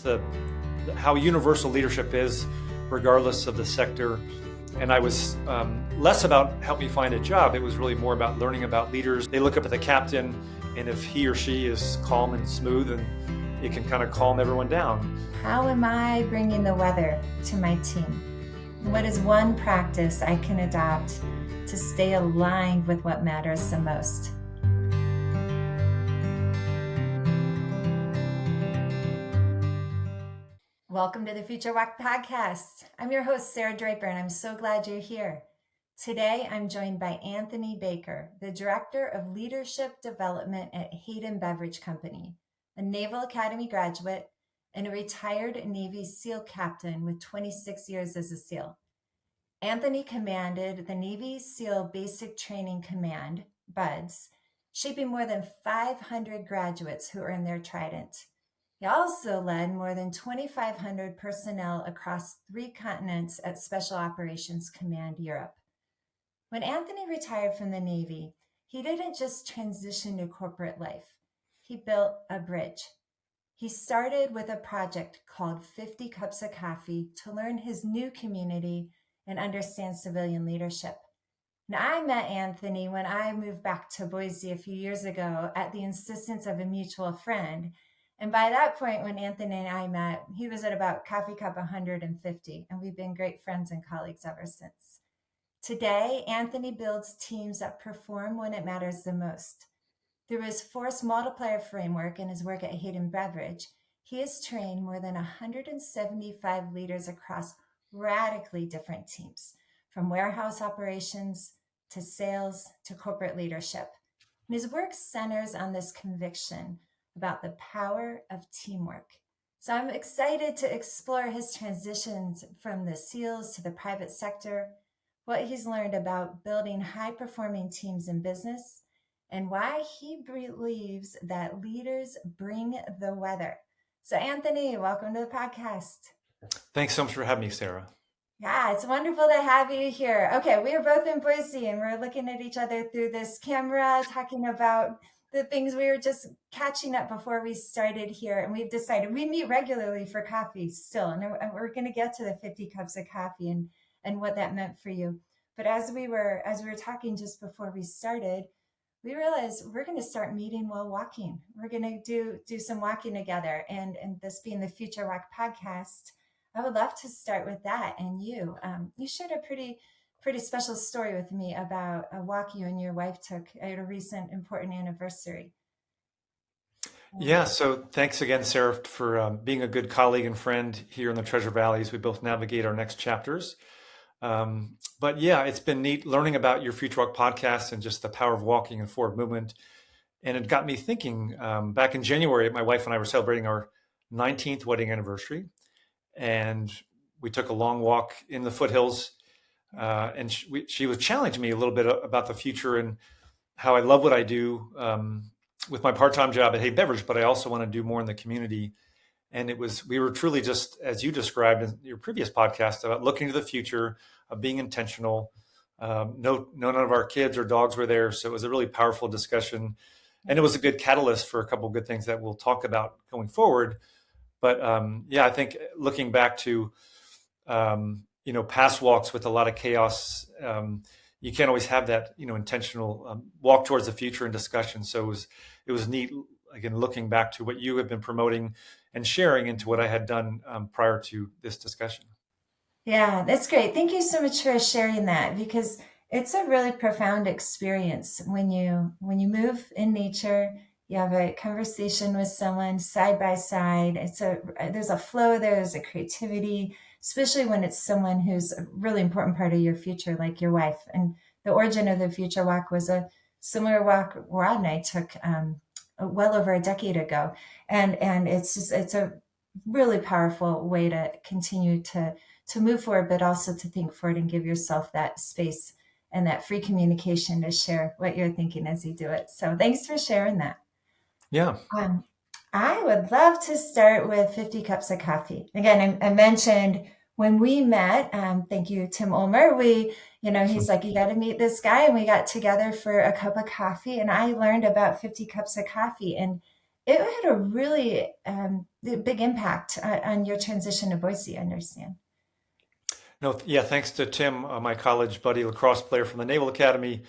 how universal leadership is, regardless of the sector. And I was less about help me find a job. It was really more about learning about leaders. They look up at the captain, and if he or she is calm and smooth, and it can kind of calm everyone down. How am I bringing the weather to my team? What is one practice I can adopt to stay aligned with what matters the most? Welcome to the Future Walk podcast. I'm your host, Sarah Draper, and I'm so glad you're here. Today, I'm joined by Anthony Baker, the Director of Leadership Development at Hayden Beverage Company, a Naval Academy graduate and a retired Navy SEAL captain with 26 years as a SEAL. Anthony commanded the Navy SEAL Basic Training Command, BUDS, shaping more than 500 graduates who earned their trident. He also led more than 2,500 personnel across 3 continents at Special Operations Command Europe. When Anthony retired from the Navy, he didn't just transition to corporate life. He built a bridge. He started with a project called 50 Cups of Coffee to learn his new community and understand civilian leadership. Now, I met Anthony when I moved back to Boise a few years ago at the insistence of a mutual friend. And by that point, when Anthony and I met, he was at about coffee cup 150, and we've been great friends and colleagues ever since. Today, Anthony builds teams that perform when it matters the most. Through his force multiplier framework and his work at Hayden Beverage, he has trained more than 175 leaders across radically different teams, from warehouse operations to sales to corporate leadership. And his work centers on this conviction about the power of teamwork. So I'm excited to explore his transitions from the SEALs to the private sector, what he's learned about building high-performing teams in business, and why he believes that leaders bring the weather. So Anthony, welcome to the podcast. Thanks so much for having me, Sarah. Yeah, it's wonderful to have you here. Okay, we are both in Boise, and we're looking at each other through this camera, talking about the things we were just catching up before we started here. And we've decided we meet regularly for coffee still, and we're going to get to the 50 cups of coffee and what that meant for you. But as we were talking just before we started, we realized we're going to start meeting while walking. We're going to do some walking together. And this being the Future Walk podcast, I would love to start with that. And you shared a pretty special story with me about a walk you and your wife took at a recent important anniversary. Yeah, so thanks again, Sarah, for being a good colleague and friend here in the Treasure Valleys. We both navigate our next chapters. But yeah, it's been neat learning about your Future Walk podcast and just the power of walking and forward movement. And it got me thinking, back in January, my wife and I were celebrating our 19th wedding anniversary. And we took a long walk in the foothills. And she was challenging me a little bit about the future and how I love what I do with my part-time job at Hayden Beverage, but I also want to do more in the community. And we were truly just, as you described in your previous podcast, about looking to the future, of being intentional. None of our kids or dogs were there. So it was a really powerful discussion. And it was a good catalyst for a couple of good things that we'll talk about going forward. But I think looking back to, past walks with a lot of chaos, you can't always have that, intentional walk towards the future and discussion. So it was neat, again, looking back to what you have been promoting and sharing into what I had done prior to this discussion. Yeah, that's great. Thank you so much for sharing that, because it's a really profound experience when you move in nature. You have a conversation with someone side by side. There's a flow, there's a creativity, especially when it's someone who's a really important part of your future, like your wife. And the origin of the Future Walk was a similar walk Rod and I took well over a decade ago. And it's a really powerful way to continue to move forward, but also to think forward and give yourself that space and that free communication to share what you're thinking as you do it. So thanks for sharing that. Yeah. I would love to start with 50 cups of coffee. Again, I mentioned when we met, thank you, Tim Ulmer, he's like, you got to meet this guy. And we got together for a cup of coffee, and I learned about 50 cups of coffee. And it had a really big impact on your transition to Boise, I understand. No, yeah, thanks to Tim, my college buddy, lacrosse player from the Naval Academy,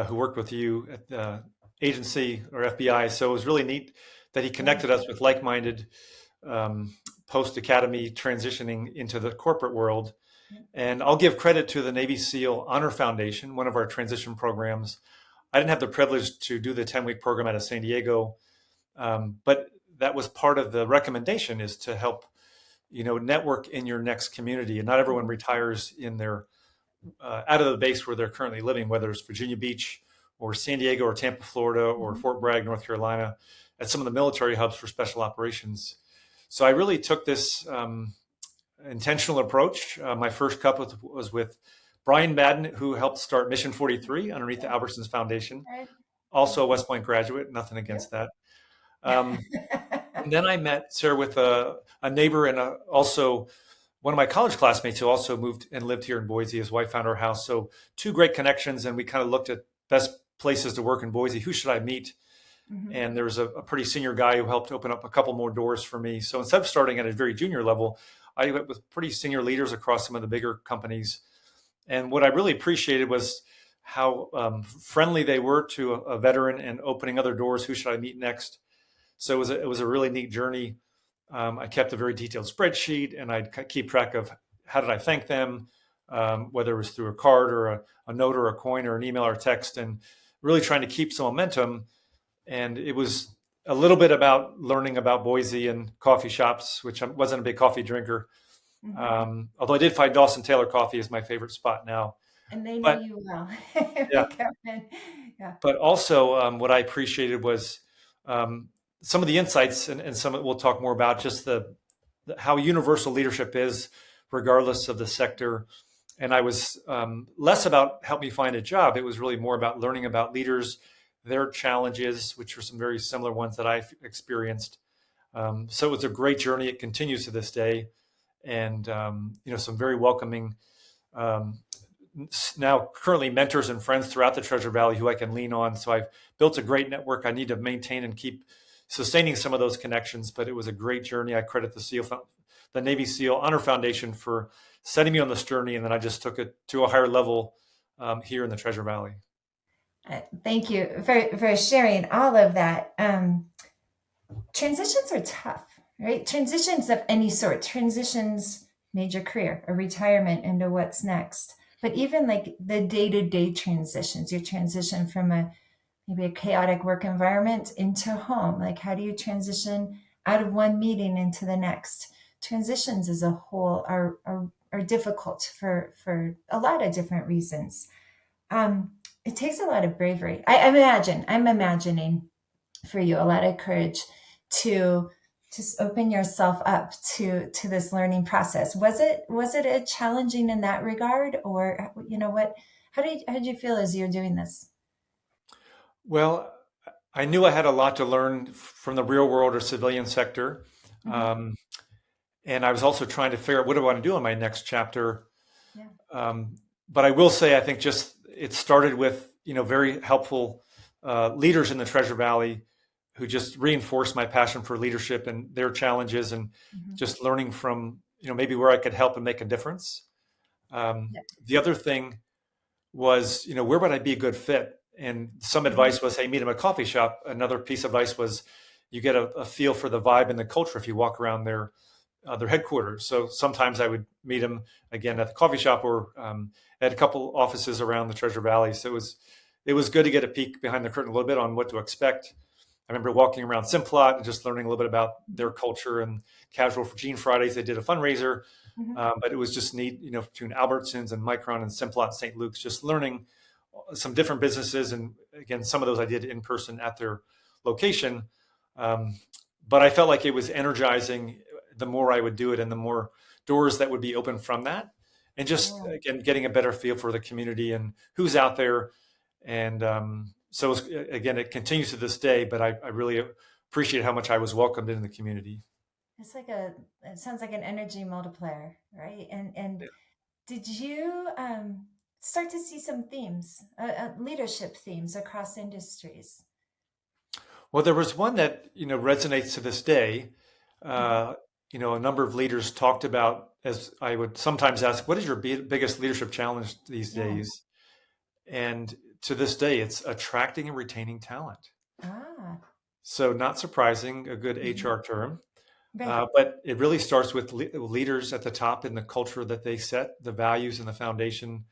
who worked with you at the agency or FBI. So it was really neat that he Yeah. connected us with like-minded post-academy transitioning into the corporate world. Yeah. And I'll give credit to the Navy SEAL Honor Foundation, one of our transition programs. I didn't have the privilege to do the 10-week program out of San Diego, but that was part of the recommendation is to help network in your next community. And not everyone retires in their out of the base where they're currently living, whether it's Virginia Beach or San Diego or Tampa, Florida, or Mhm. Fort Bragg, North Carolina, at some of the military hubs for special operations. So I really took this intentional approach. My first cup was with Brian Madden, who helped start Mission 43 underneath the Yeah. Albertsons Foundation, Right. also a West Point graduate, nothing against Yep. that. Um, and then I met Sarah with a neighbor and also one of my college classmates who also moved and lived here in Boise. His wife found our house. So two great connections. And we kind of looked at best places to work in Boise. Who should I meet? Mhm. And there was a pretty senior guy who helped open up a couple more doors for me. So instead of starting at a very junior level, I went with pretty senior leaders across some of the bigger companies. And what I really appreciated was how friendly they were to a veteran and opening other doors. Who should I meet next? So it was a really neat journey. I kept a very detailed spreadsheet, and I'd keep track of how did I thank them, whether it was through a card or a note or a coin or an email or text, and really trying to keep some momentum. And it was a little bit about learning about Boise and coffee shops, which I wasn't a big coffee drinker. Mhm. Although I did find Dawson Taylor Coffee is my favorite spot now. And they know But you well. yeah, Come in. Yeah. but also what I appreciated was um, some of the insights, and some we'll talk more about just how universal leadership is, regardless of the sector. And I was less about help me find a job. It was really more about learning about leaders, their challenges, which were some very similar ones that I've experienced. So it was a great journey. It continues to this day, and some very welcoming um, now currently mentors and friends throughout the Treasure Valley who I can lean on. So I've built a great network. I need to maintain and keep sustaining some of those connections, but it was a great journey. I credit the Navy SEAL Honor Foundation for setting me on this journey, and then I just took it to a higher level here in the Treasure Valley. Thank you for sharing all of that. Transitions are tough, right? Transitions of any sort, transitions, major career, a retirement into what's next. But even like the day-to-day transitions, your transition from maybe a chaotic work environment into home. Like how do you transition out of one meeting into the next? Transitions as a whole are difficult for a lot of different reasons. It takes a lot of bravery. I'm imagining for you a lot of courage to just open yourself up to this learning process. Was it a challenging in that regard, or what? How did you feel as you're doing this? Well, I knew I had a lot to learn from the real world or civilian sector. Hmm. Um, and I was also trying to figure out what do I want to do in my next chapter. Yeah. Um, but I will say, I think just it started with very helpful leaders in the Treasure Valley who just reinforced my passion for leadership and their challenges, and Hmm. just learning from maybe where I could help and make a difference. Yeah. The other thing was where would I be a good fit? And some Hmm. advice was, hey, meet them at a coffee shop. Another piece of advice was you get a feel for the vibe and the culture if you walk around their headquarters. So sometimes I would meet them again at the coffee shop or at a couple offices around the Treasure Valley. So it was good to get a peek behind the curtain a little bit on what to expect. I remember walking around Simplot and just learning a little bit about their culture and Casual for Gene Fridays. They did a fundraiser, Hmm. but it was just neat, between Albertsons and Micron and Simplot St. Luke's, just learning some different businesses. And again, some of those I did in person at their location. Um, but I felt like it was energizing the more I would do it and the more doors that would be open from that. And just, Yeah. again, getting a better feel for the community and who's out there. And so, again, it continues to this day, but I really appreciate how much I was welcomed in the community. It's like it sounds like an energy multiplier, right? And did you start to see some themes, leadership themes across industries? Well, there was one that, resonates to this day. Mhm. Uh, a number of leaders talked about, as I would sometimes ask, what is your biggest leadership challenge these Yeah. days? And to this day, it's attracting and retaining talent. Ah. So, not surprising, a good Mhm. HR term. Right. But it really starts with leaders at the top in the culture that they set, the values and the foundation.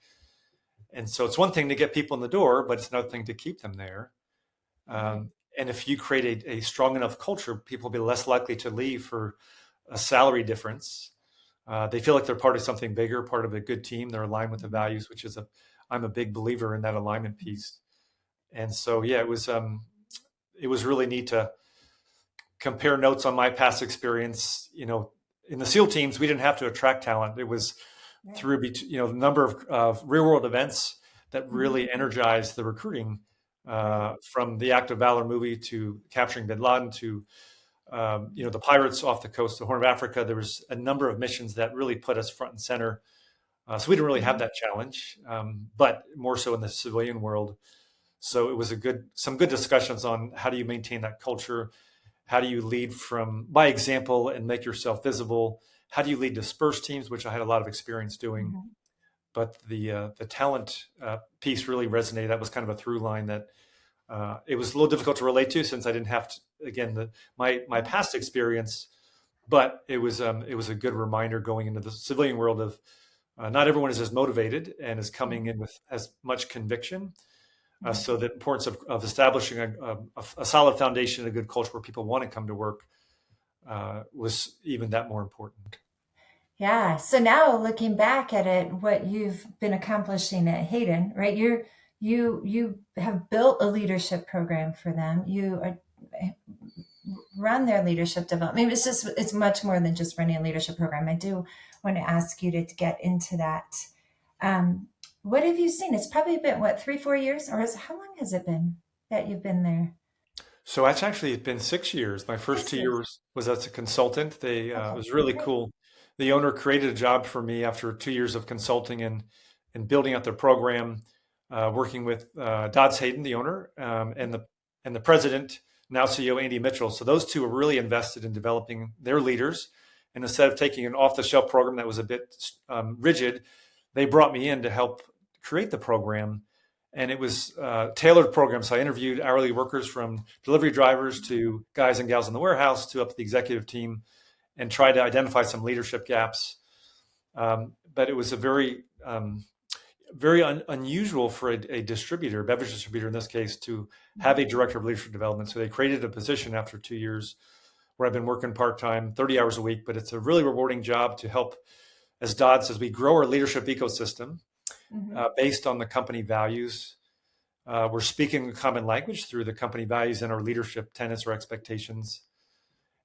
And so it's one thing to get people in the door, but it's another thing to keep them there. Right. And if you create a strong enough culture, people will be less likely to leave for a salary difference. They feel like they're part of something bigger, part of a good team. They're aligned with the Mhm. values, I'm a big believer in that alignment Mhm. piece. And so, yeah, it was really neat to compare notes on my past experience. In the SEAL teams, we didn't have to attract talent. It was Right. through, the number of real world events that Mhm. really energized the recruiting, Right. from the Act of Valor movie to capturing Bin Laden to, the pirates off the coast of the Horn of Africa. There was a number of missions that really put us front and center. So we didn't really have Mhm. that challenge, but more so in the civilian world. So it was some good discussions on how do you maintain that culture, how do you lead from by example and make yourself visible, how do you lead dispersed teams, which I had a lot of experience doing. Mhm. But the talent piece really resonated. That was kind of a through line that it was a little difficult to relate to since I didn't have to, again, my Yeah. past experience, but it was a good reminder going into the civilian world of not everyone is as motivated and is coming Mhm. in with as much conviction. Mhm. So the importance of establishing a solid foundation, a good culture where people want to come to work, was even that more important. Yeah. So now looking back at it, what you've been accomplishing at Hayden, right? You have built a leadership program for them. Run their leadership development. It's much more than just running a leadership program. I do want to ask you to get into that. Um, what have you seen? It's probably been what, 3, 4 years, or how long has it been that you've been there? So it's actually been 6 years. My first Six two years. years was as a consultant. It Okay. was really Great. cool. The owner created a job for me after 2 years of consulting and building out their program, working with Dodds Hayden, the owner, and the president, now CEO Andy Mitchell. So those two were really invested in developing their leaders. And instead of taking an off-the-shelf program that was a bit rigid, they brought me in to help create the program, and it was tailored programs. So I interviewed hourly workers from delivery drivers to guys and gals in the warehouse to up to the executive team, and tried to identify some leadership gaps. But it was a very unusual for a distributor, beverage distributor in this case, to have Mhm. a director of leadership development. So they created a position after 2 years where I've been working part time, 30 hours a week, but it's a really rewarding job to help, as Dodd says, we grow our leadership ecosystem Mhm. based on the company values. We're speaking a common language through the company values and our leadership tenets or expectations.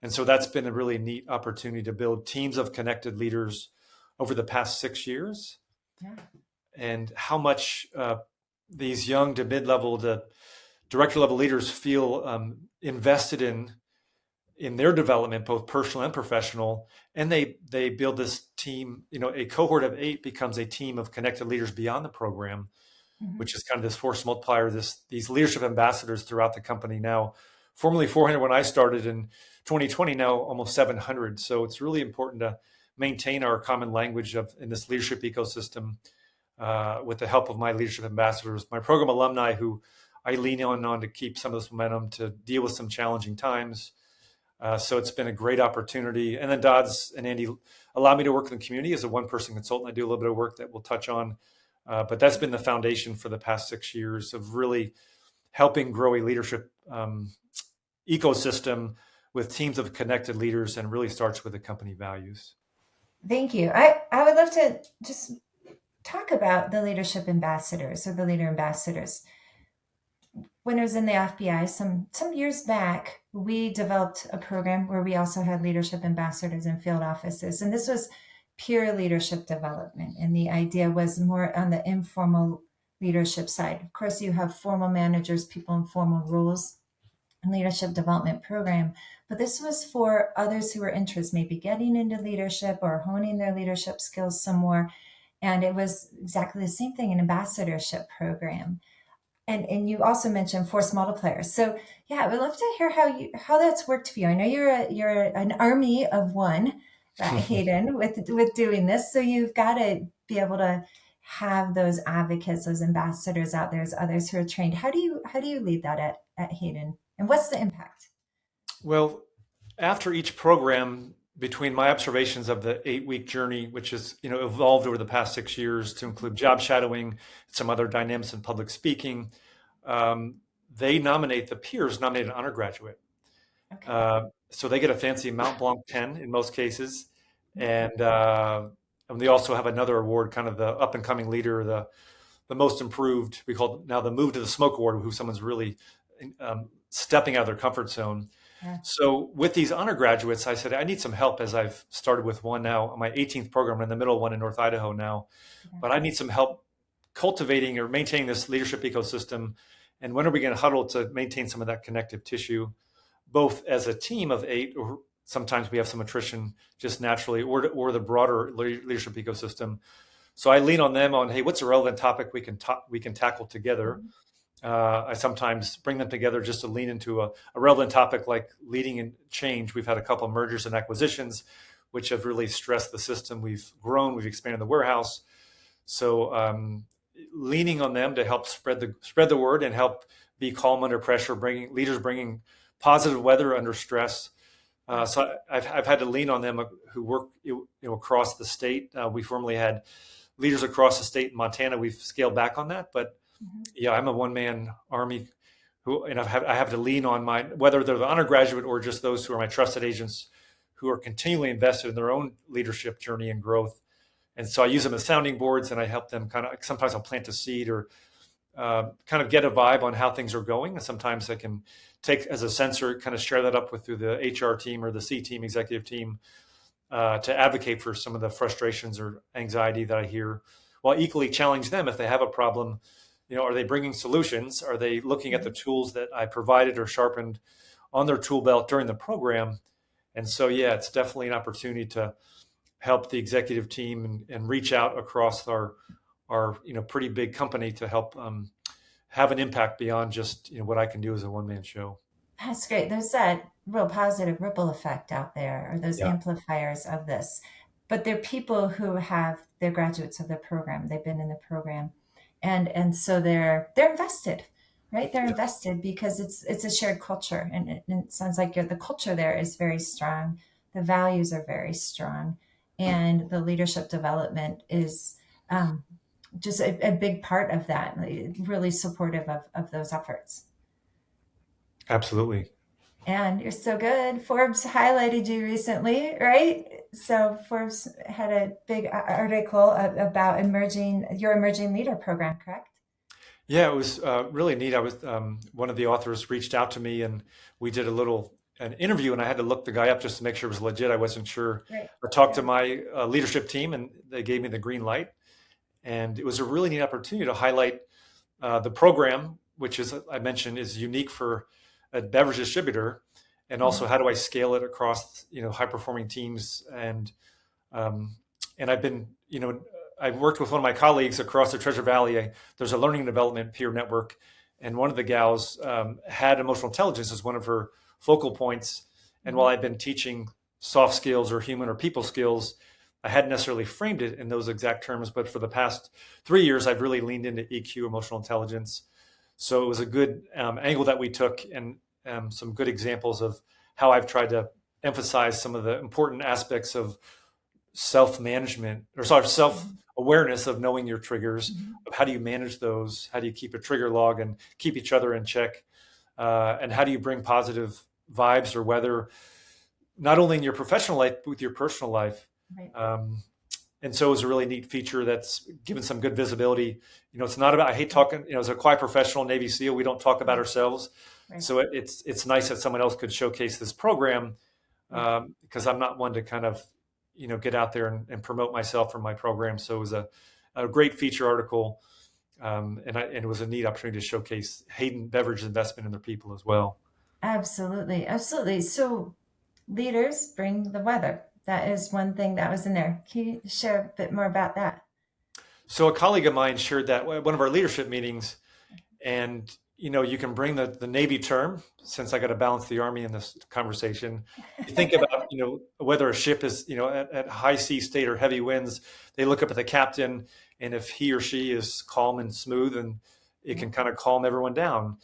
And so that's been a really neat opportunity to build teams of connected leaders over the past 6 years. Yeah. And how much these young to mid-level to director level leaders feel invested in their development, both personal and professional. And they build this team. A cohort of 8 becomes a team of connected leaders beyond the program, Mhm. which is kind of this force multiplier, these leadership ambassadors throughout the company now. Formerly 400 when I started in 2020, now almost 700. So it's really important to maintain our common language in this leadership ecosystem, with the help of my leadership ambassadors, my program alumni who I lean on to keep some of this momentum to deal with some challenging times. So it's been a great opportunity. And then Dodds and Andy allow me to work in the community as a one-person consultant. I do a little bit of work that we'll touch on, but that's been the foundation for the past 6 years of really helping grow a leadership ecosystem with teams of connected leaders, and really starts with the company values. Thank you. I would love to just talk about the leadership ambassadors or the leader ambassadors. When I was in the FBI some years back, we developed a program where we also had leadership ambassadors in field offices, and this was pure leadership development. And the idea was more on the informal leadership side. Of course, you have formal managers, people in formal roles, and leadership development program, but this was for others who were interested, maybe getting into leadership or honing their leadership skills some more. And it was exactly the same thing, an ambassadorship program. And you also mentioned force multipliers. So yeah, I would love to hear how that's worked for you. I know you're an army of one, right, Hayden, with doing this. So you've got to be able to have those advocates, those ambassadors out there, as others who are trained. How do you lead that at Hayden? And what's the impact? Well, after each program, between my observations of the 8-week journey, which has evolved over the past 6 years to include job shadowing, some other dynamics in public speaking, um, the peers nominate an undergraduate. Okay. So they get a fancy Mount Blanc 10 in most cases, and they also have another award, kind of the up and coming leader, the most improved. We call it now the Move to the Smoke Award, who someone's really stepping out of their comfort zone. Yeah. So with these undergraduates, I said, I need some help, as I've started with one now, my 18th program, in the middle one in North Idaho now, Yeah. but I need some help cultivating or maintaining this leadership ecosystem. And when are we going to huddle to maintain some of that connective tissue, both as a team of 8, or sometimes we have some attrition just naturally, or the broader leadership ecosystem. So I lean on them on, hey, what's a relevant topic we can tackle together. Mhm. I sometimes bring them together just to lean into a relevant topic like leading in change. We've had a couple of mergers and acquisitions, which have really stressed the system. We've grown, we've expanded the warehouse. So leaning on them to help spread the word and help be calm under pressure, bringing positive weather under stress. So I've had to lean on them who work across the state. We formerly had leaders across the state in Montana. We've scaled back on that, but Mhm. yeah, I'm a one-man army and I have to lean on whether they're the undergraduate or just those who are my trusted agents who are continually invested in their own leadership journey and growth. And so I use them as sounding boards, and I help them sometimes I'll plant a seed or kind of get a vibe on how things are going. And sometimes I can take as a sensor, kind of share that up through the HR team or the C team, executive team, to advocate for some of the frustrations or anxiety that I hear, while equally challenge them if they have a problem. Are they bringing solutions? Are they looking at the tools that I provided or sharpened on their tool belt during the program? And so, yeah, it's definitely an opportunity to help the executive team and reach out across our pretty big company to help have an impact beyond just what I can do as a one-man show. That's great. There's that real positive ripple effect out there, or those Yeah. amplifiers of this. But they're people who they're graduates of the program. They've been in the program, and so they're invested, right? They're Yeah. invested because it's a shared culture, and it sounds like the culture there is very strong. The values are very strong, and the leadership development is just a big part of that. Really supportive of those efforts. Absolutely. And you're so good. Forbes highlighted you recently, right? So Forbes had a big article about your emerging leader program, correct? Yeah, it was really neat. I was one of the authors reached out to me, and we did an interview, and I had to look the guy up just to make sure it was legit. I wasn't sure. Right. I talked to my leadership team, and they gave me the green light. And it was a really neat opportunity to highlight the program, which, is I mentioned, is unique for a beverage distributor, and also Mhm. how do I scale it across high performing teams. And I've been I've worked with one of my colleagues across the Treasure Valley. There's a learning and development peer network, and one of the gals had emotional intelligence as one of her focal points. And while Mhm. I've been teaching soft skills or human or people skills, I hadn't necessarily framed it in those exact terms. But for the past 3 years, I've really leaned into EQ, emotional intelligence. So it was a good angle that we took, and some good examples of how I've tried to emphasize some of the important aspects of self-management, or sorry, Mhm. self-awareness of knowing your triggers, Mhm. of how do you manage those, how do you keep a trigger log and keep each other in check, and how do you bring positive vibes or weather, not only in your professional life, but with your personal life. Right. Um, and so it was a really neat feature that's given some good visibility. It's not about, I hate talking, as a quiet professional Navy SEAL, we don't talk about ourselves. Right. So it's nice that someone else could showcase this program, Yeah. because I'm not one to kind of, get out there and promote myself or my program. So it was a great feature article. And it was a neat opportunity to showcase Hayden Beverage investment in their people as well. Absolutely. Absolutely. So leaders bring the weather. That is one thing that was in there. Can you share a bit more about that? So a colleague of mine shared that at one of our leadership meetings, And you can bring the Navy term, since I got to balance the Army in this conversation. You think about whether a ship is at high sea state or heavy winds. They look up at the captain, and if he or she is calm and smooth, and it can kind of calm everyone down.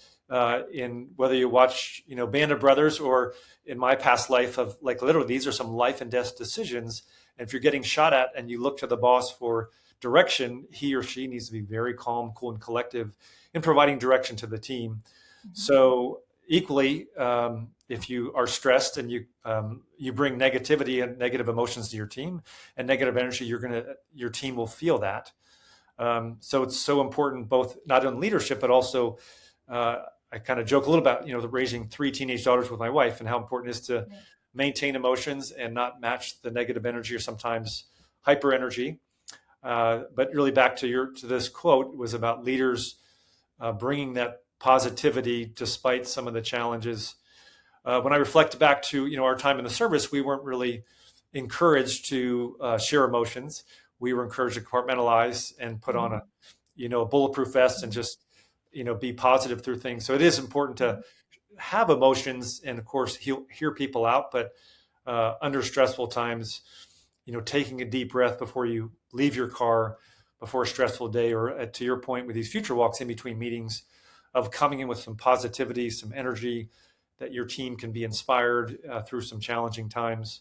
In whether you watch Band of Brothers, or in my past life of, like, literally these are some life and death decisions. And if you're getting shot at and you look to the boss for direction, he or she needs to be very calm, cool, and collective in providing direction to the team. So equally, if you are stressed and you bring negativity and negative emotions to your team and negative energy, your team will feel that. So it's so important, both not in leadership, but also I kind of joke a little about raising 3 teenage daughters with my wife, and how important it is to maintain emotions and not match the negative energy or sometimes hyper energy. But really, back to this quote was about leaders bringing that positivity despite some of the challenges. When I reflect back to our time in the service, we weren't really encouraged to share emotions. We were encouraged to compartmentalize and put on a bulletproof vest and just be positive through things. So it is important to have emotions and, of course, hear people out, but under stressful times, taking a deep breath before you leave your car, before a stressful day, or to your point with these future walks in between meetings, of coming in with some positivity, some energy, that your team can be inspired through some challenging times.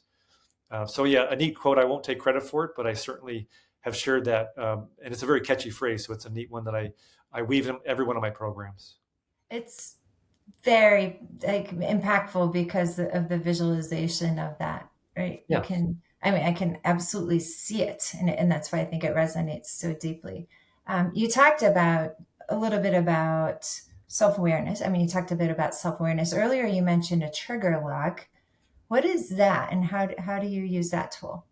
So yeah, a neat quote. I won't take credit for it, but I certainly have shared that. And it's a very catchy phrase. So it's a neat one that I weave in every one of my programs. It's very impactful because of the visualization of that, right? Yeah. I can absolutely see it. And that's why I think it resonates so deeply. You talked a little bit about self-awareness. You talked a bit about self-awareness. Earlier, you mentioned a trigger lock. What is that, and how do you use that tool?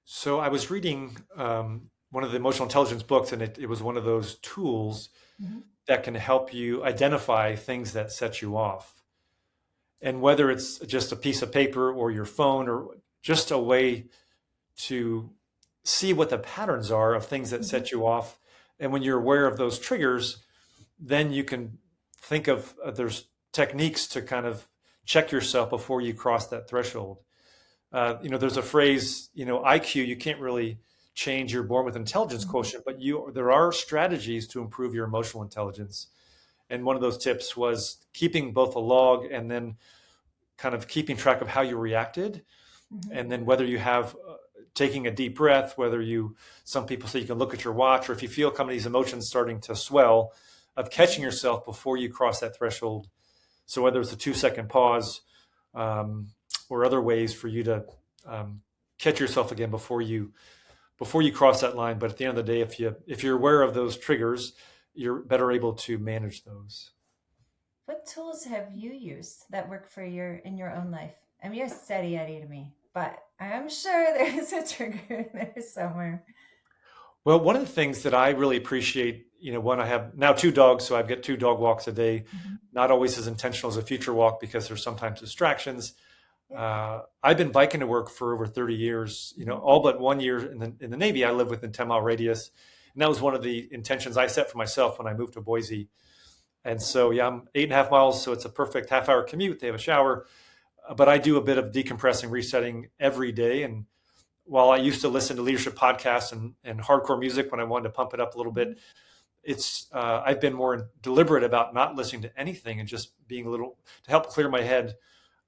So I was reading one of the emotional intelligence books, and it was one of those tools that can help you identify things that set you off. And whether it's just a piece of paper or your phone, or just a way to see what the patterns are of things that set you off. And when you're aware of those triggers, then you can think of there's techniques to kind of check yourself before you cross that threshold. There's a phrase, IQ, you can't really change, you're born with intelligence quotient, but there are strategies to improve your emotional intelligence. And one of those tips was keeping both a log and then kind of keeping track of how you reacted. And then whether you have taking a deep breath, some people say you can look at your watch, or if you feel some of these emotions starting to swell, of catching yourself before you cross that threshold. So whether it's a 2-second pause, or other ways for you to catch yourself again before you cross that line. But at the end of the day, if you're aware of those triggers, you're better able to manage those. What tools have you used that work in your own life? You're a steady Eddie to me, but I'm sure there's a trigger there somewhere. Well, one of the things that I really appreciate, one, I have now 2 dogs, so I've got 2 dog walks a day, not always as intentional as a future walk because there's sometimes distractions. I've been biking to work for over 30 years, all but 1 year in the Navy. I live within 10-mile radius. And that was one of the intentions I set for myself when I moved to Boise. And so, yeah, I'm 8.5 miles. So it's a perfect half-hour commute. They have a shower, but I do a bit of decompressing, resetting every day. And while I used to listen to leadership podcasts and hardcore music when I wanted to pump it up a little bit, I've been more deliberate about not listening to anything and just being to help clear my head.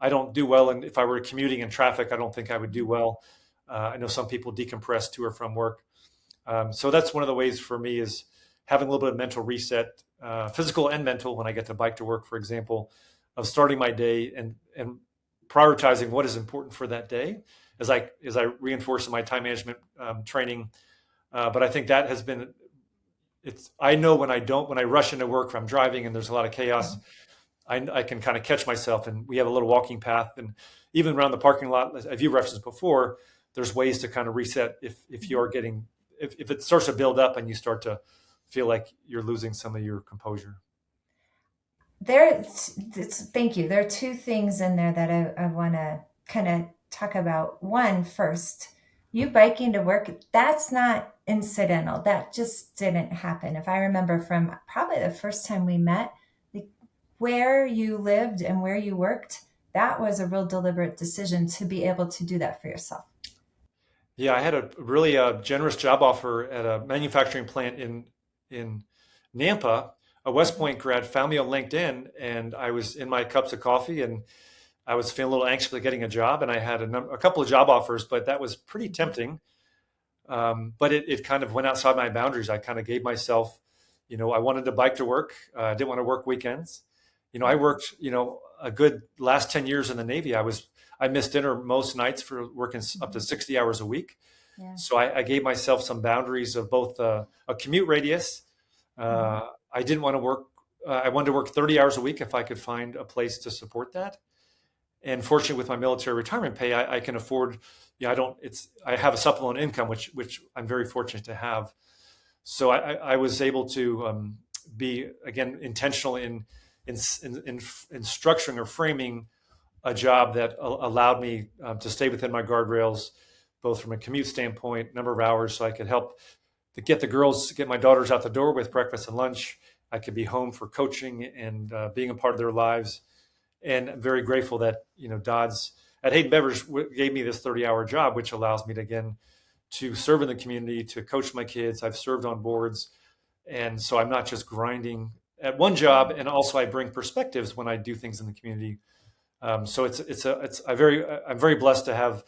I don't do well, and if I were commuting in traffic, I don't think I would do well. I know some people decompress to or from work. So that's one of the ways for me, is having a little bit of mental reset, physical and mental, when I get to bike to work, for example, of starting my day and prioritizing what is important for that day as I reinforce in my time management training. But I think that has been, I know when I rush into work, if I'm driving and there's a lot of chaos, I can kind of catch myself, and we have a little walking path, and even around the parking lot, as you referenced before, there's ways to kind of reset if it starts to build up and you start to feel like you're losing some of your composure. Thank you. There are 2 things in there that I want to kind of talk about. One, first, You biking to work, that's not incidental. That just didn't happen. If I remember from probably the first time we met, like where you lived and where you worked, that was a real deliberate decision to be able to do that for yourself. Yeah, I had a really generous job offer at a manufacturing plant in Nampa. A West Mhm. Point grad found me on LinkedIn, and I was in my cups of coffee, and I was feeling a little anxious about getting a job, and I had a couple of job offers, but that was pretty Mhm. tempting. But it kind of went outside my boundaries. I kind of gave myself, I wanted to bike to work. I didn't want to work weekends. I Yeah. worked, a good last 10 years in the Navy. I missed dinner most nights for working up to Mhm. 60 hours a week. Yeah. So I gave myself some boundaries of both a commute radius. Mhm. I didn't want to work. I wanted to work 30 hours a week if I could find a place to support that. And fortunately, with my military retirement pay, I can afford. I don't. I have a supplemental income, which I'm very fortunate to have. So I was able to be again intentional in structuring or framing a job that allowed me to stay within my guardrails, both from a commute standpoint, number of hours, so I could help to get my daughters out the door with breakfast and lunch. I could be home for coaching and being a part of their lives. And I'm very grateful that Dodds at Hayden Beverage gave me this 30-hour job, which allows me to again to serve in the community, to coach my kids. I've served on boards, and so I'm not just grinding at one job, and also I bring perspectives when I do things in the community. So I'm very blessed to have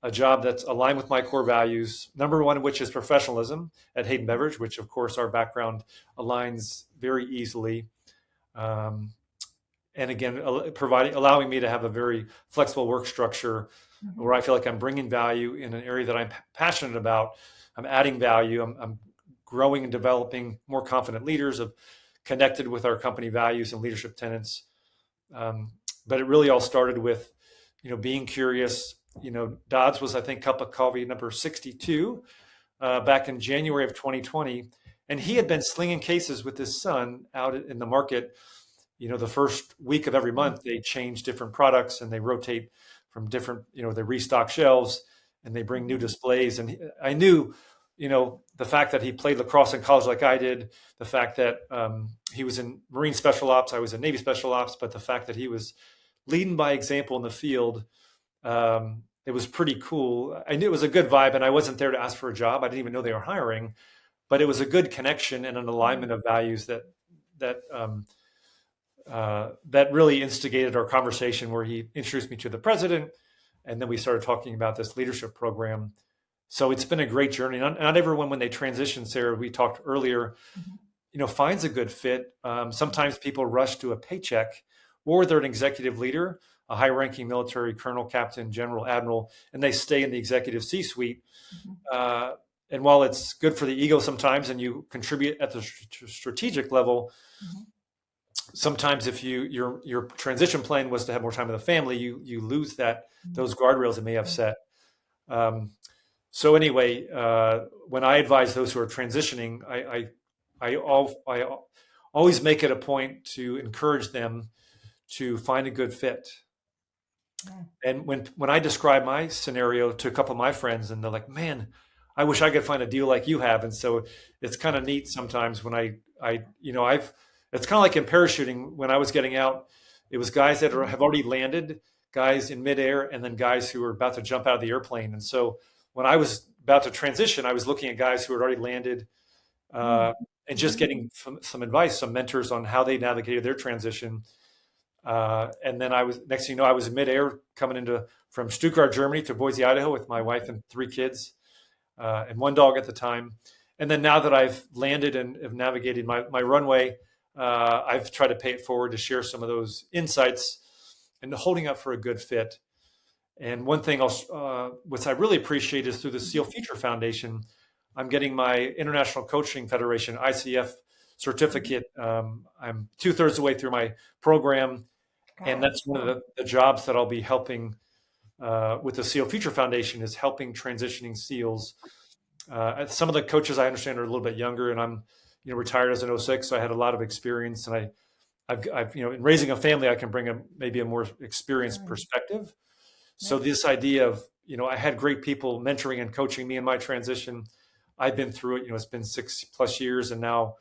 a job that's aligned with my core values. Number one, which is professionalism at Hayden Beverage, which of course our background aligns very easily. Um, and again, allowing me to have a very flexible work structure Mhm. where I feel like I'm bringing value in an area that I'm passionate about. I'm adding value. I'm growing and developing more confident leaders, of connected with our company values and leadership tenets. Um, but it really all started with, being curious. Dodds was, I think, cup of coffee number 62 back in January of 2020. And he Mhm. had been slinging cases with his son out in the market. The first week of every Mhm. month, they change different products and they rotate from different, they restock shelves and they bring new Mhm. displays. And I knew, the fact that he played lacrosse in college like I did, the fact that he was in Marine Special Ops, I was in Navy Special Ops, but the fact that he was leading by example in the field, it was pretty cool. I knew it was a good vibe, and I wasn't there to ask for a job. I didn't even know they were hiring, but it was a good connection and an Yeah. alignment of values that really instigated our conversation, where he introduced me to the president, and then we started talking about this leadership program. So it's been a great journey. Not everyone, when they transition, Sarah, we talked earlier, Mhm. finds a good fit. Mhm. Sometimes people rush to a paycheck, or they're an executive leader, a high-ranking military colonel, captain, general, admiral, and they stay in the executive C-suite. Mhm. Uh, and while it's good for the ego sometimes, and you contribute at the strategic level, Mhm. sometimes if your transition plan was to have more time with the family, you lose Mhm. those guardrails that may have Yeah. set. Um, so anyway, when I advise those who are transitioning, I always make it a point to encourage them to find a good fit. Yeah. And when I describe my scenario to a couple of my friends, and they're like, "Man, I wish I could find a deal like you have." And so it's kind of neat sometimes when I've it's kind of like in parachuting. When I was getting out, it was guys that Mhm. have already landed, guys in midair, and then guys who were about to jump out of the airplane. And so when I was about to transition, I was looking at guys who had already landed, Mm. uh, and just Mhm. getting some advice, some mentors on how they navigated their transition. And then next thing you know, I was in midair coming into from Stuttgart, Germany to Boise, Idaho with my wife and three kids, and one dog at the time. And then now that I've landed and have navigated my runway, I've tried to pay it forward to share some of those insights and holding up for a good fit. And one thing which I really appreciate, is through the Mhm. SEAL Future Foundation, I'm getting my International Coaching Federation ICF Mhm. certificate. I'm two-thirds of the way through my program, and that's one of Excellent. the jobs that I'll be helping with the SEAL Future Foundation, is helping transitioning SEALs. Some of the coaches I understand are a little bit younger, and I'm retired as an '06, so I had a lot of experience, and I've in raising a family, I can bring maybe a more experienced Right. perspective. So Right. this idea of I had great people mentoring and coaching me in my transition. I've been through it. It's been 6+ years, and now